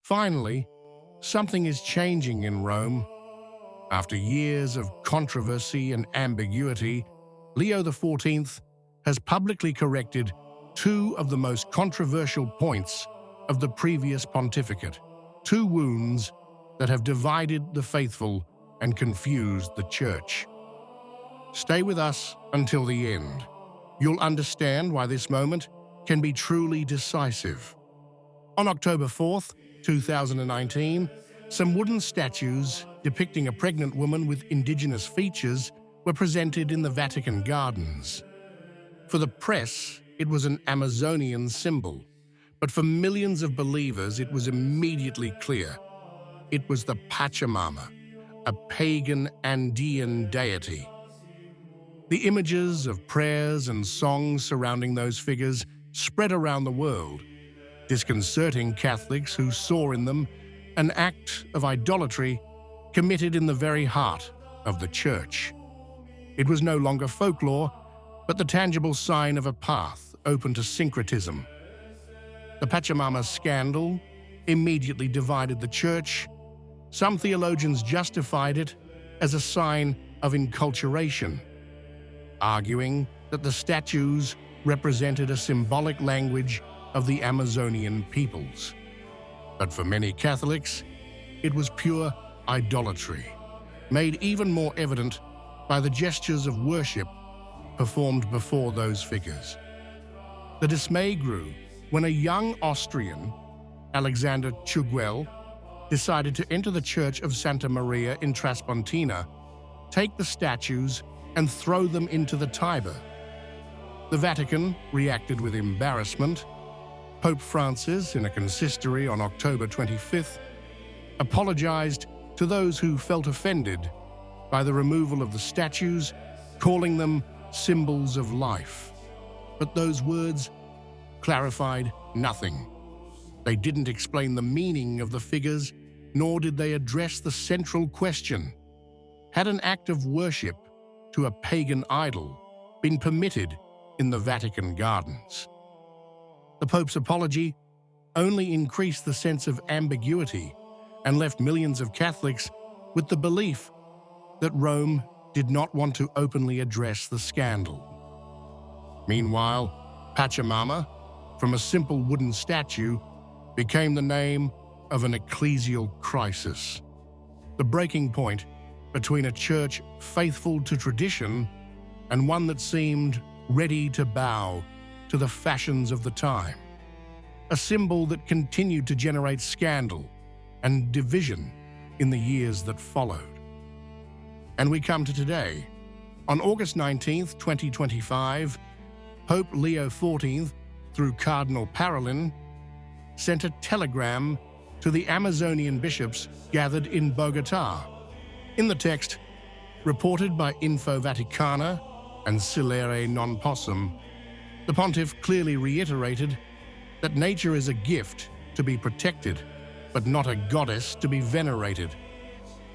Finally, something is changing in Rome. After years of controversy and ambiguity, Leo XIV has publicly corrected two of the most controversial points of the previous pontificate, two wounds that have divided the faithful and confused the Church. Stay with us until the end. You'll understand why this moment can be truly decisive. On October 4th, 2019, some wooden statues depicting a pregnant woman with indigenous features were presented in the Vatican gardens. For the press, it was an Amazonian symbol, but for millions of believers, it was immediately clear. It was the Pachamama, a pagan Andean deity. The images of prayers and songs surrounding those figures spread around the world, disconcerting Catholics who saw in them an act of idolatry committed in the very heart of the Church. It was no longer folklore, but the tangible sign of a path open to syncretism. The Pachamama scandal immediately divided the Church. Some theologians justified it as a sign of enculturation, arguing that the statues represented a symbolic language of the Amazonian peoples. But for many Catholics, it was pure idolatry, made even more evident by the gestures of worship performed before those figures. The dismay grew when a young Austrian, Alexander Chuguel, decided to enter the Church of Santa Maria in Traspontina, take the statues and throw them into the Tiber. The Vatican reacted with embarrassment. Pope Francis, in a consistory on October 25th, apologized to those who felt offended by the removal of the statues, calling them symbols of life. But those words clarified nothing. They didn't explain the meaning of the figures, nor did they address the central question: had an act of worship to a pagan idol been permitted in the Vatican gardens? The Pope's apology only increased the sense of ambiguity and left millions of Catholics with the belief that Rome did not want to openly address the scandal. Meanwhile, Pachamama, from a simple wooden statue, became the name of an ecclesial crisis, the breaking point between a church faithful to tradition and one that seemed ready to bow to the fashions of the time, a symbol that continued to generate scandal and division in the years that followed. And we come to today. On August 19th, 2025, Pope Leo XIV, through Cardinal Parolin, sent a telegram to the Amazonian bishops gathered in Bogotá. In the text, reported by Info Vaticana and Silere Non Possum, the pontiff clearly reiterated that nature is a gift to be protected, but not a goddess to be venerated.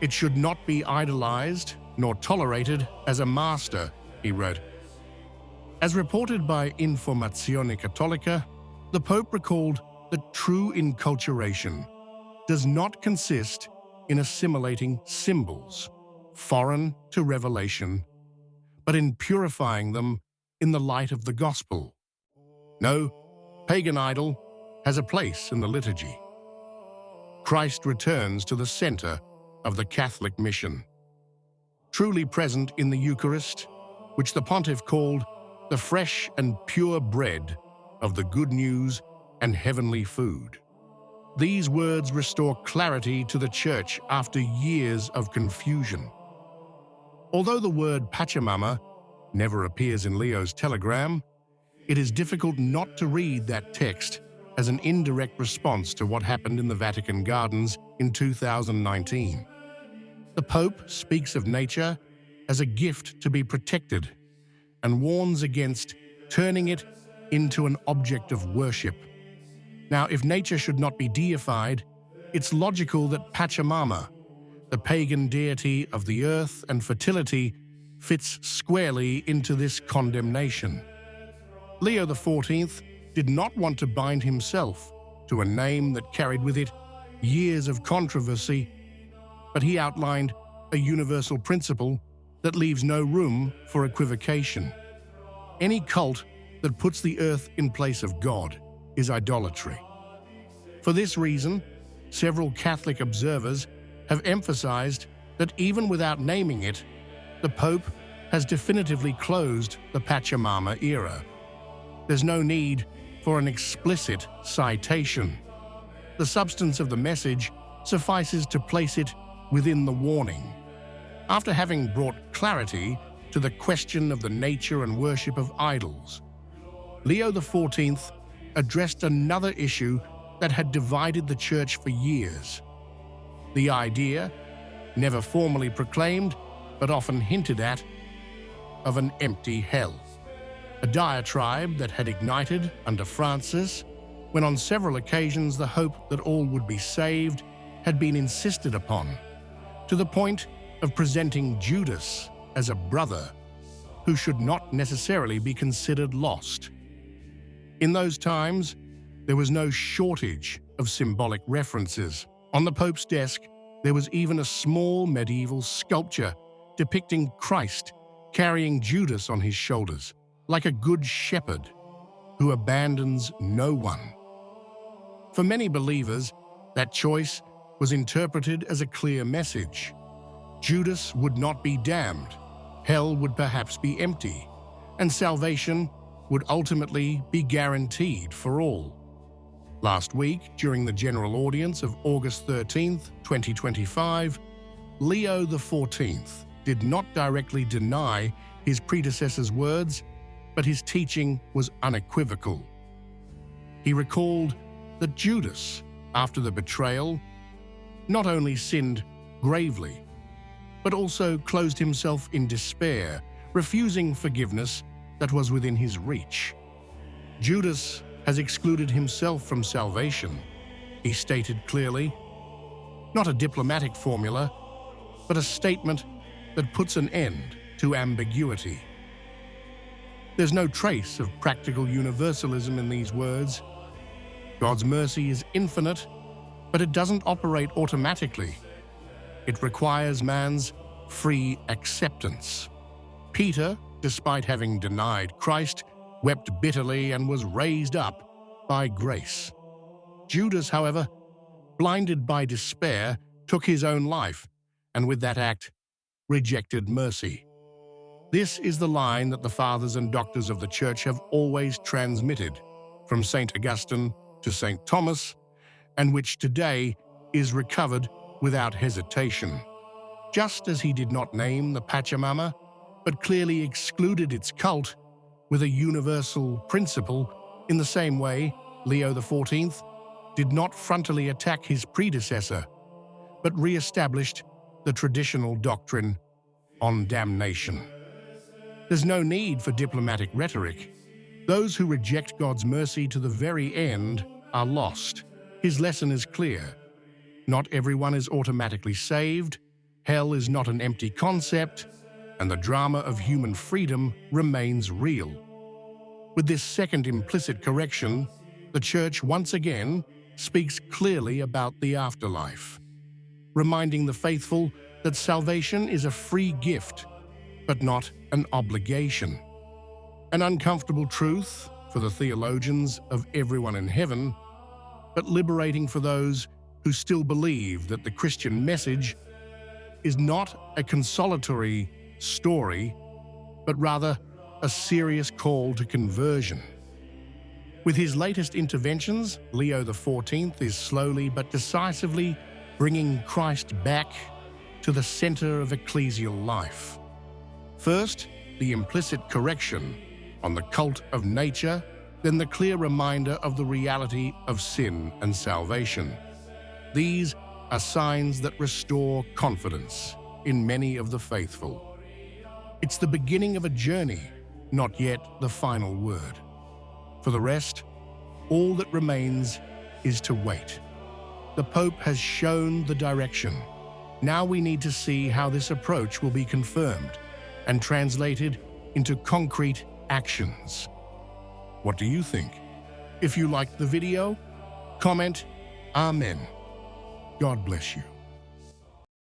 It should not be idolized nor tolerated as a master, he wrote. As reported by Informazione Cattolica, the Pope recalled that true enculturation does not consist in assimilating symbols, foreign to revelation, but in purifying them in the light of the gospel. No pagan idol has a place in the liturgy. Christ returns to the center of the Catholic mission, truly present in the Eucharist, which the pontiff called the fresh and pure bread of the good news and heavenly food. These words restore clarity to the Church after years of confusion. Although the word Pachamama never appears in Leo's telegram, it is difficult not to read that text as an indirect response to what happened in the Vatican gardens in 2019. The Pope speaks of nature as a gift to be protected and warns against turning it into an object of worship. Now, if nature should not be deified, it's logical that Pachamama, the pagan deity of the earth and fertility, fits squarely into this condemnation. Leo XIV did not want to bind himself to a name that carried with it years of controversy, but he outlined a universal principle that leaves no room for equivocation. Any cult that puts the earth in place of God is idolatry. For this reason, several Catholic observers have emphasized that even without naming it, the Pope has definitively closed the Pachamama era. There's no need for an explicit citation. The substance of the message suffices to place it within the warning. After having brought clarity to the question of the nature and worship of idols, Leo XIV addressed another issue that had divided the Church for years. The idea, never formally proclaimed but often hinted at, of an empty hell. A diatribe that had ignited under Francis when on several occasions the hope that all would be saved had been insisted upon, to the point of presenting Judas as a brother who should not necessarily be considered lost. In those times, there was no shortage of symbolic references. On the Pope's desk, there was even a small medieval sculpture depicting Christ carrying Judas on his shoulders, like a good shepherd who abandons no one. For many believers, that choice was interpreted as a clear message. Judas would not be damned, hell would perhaps be empty, and salvation would ultimately be guaranteed for all. Last week, during the general audience of August 13, 2025, Leo XIV did not directly deny his predecessor's words, but his teaching was unequivocal. He recalled that Judas, after the betrayal, not only sinned gravely, but also closed himself in despair, refusing forgiveness that was within his reach. Judas has excluded himself from salvation, he stated clearly. Not a diplomatic formula, but a statement that puts an end to ambiguity. There's no trace of practical universalism in these words. God's mercy is infinite, but it doesn't operate automatically. It requires man's free acceptance. Peter, despite having denied Christ, wept bitterly and was raised up by grace. Judas, however, blinded by despair, took his own life, and with that act, rejected mercy. This is the line that the fathers and doctors of the Church have always transmitted, from St. Augustine to St. Thomas, and which today is recovered without hesitation. Just as he did not name the Pachamama, but clearly excluded its cult with a universal principle, in the same way, Leo XIV did not frontally attack his predecessor, but re-established the traditional doctrine on damnation. There's no need for diplomatic rhetoric. Those who reject God's mercy to the very end are lost. His lesson is clear. Not everyone is automatically saved, hell is not an empty concept, and the drama of human freedom remains real. With this second implicit correction, the Church once again speaks clearly about the afterlife, reminding the faithful that salvation is a free gift, but not an obligation. An uncomfortable truth for the theologians of everyone in heaven, but liberating for those who still believe that the Christian message is not a consolatory story, but rather a serious call to conversion. With his latest interventions, Leo XIV is slowly but decisively bringing Christ back to the center of ecclesial life. First, the implicit correction on the cult of nature, then the clear reminder of the reality of sin and salvation. These are signs that restore confidence in many of the faithful. It's the beginning of a journey, not yet the final word. For the rest, all that remains is to wait. The Pope has shown the direction. Now we need to see how this approach will be confirmed and translated into concrete actions. What do you think? If you liked the video, comment Amen. God bless you.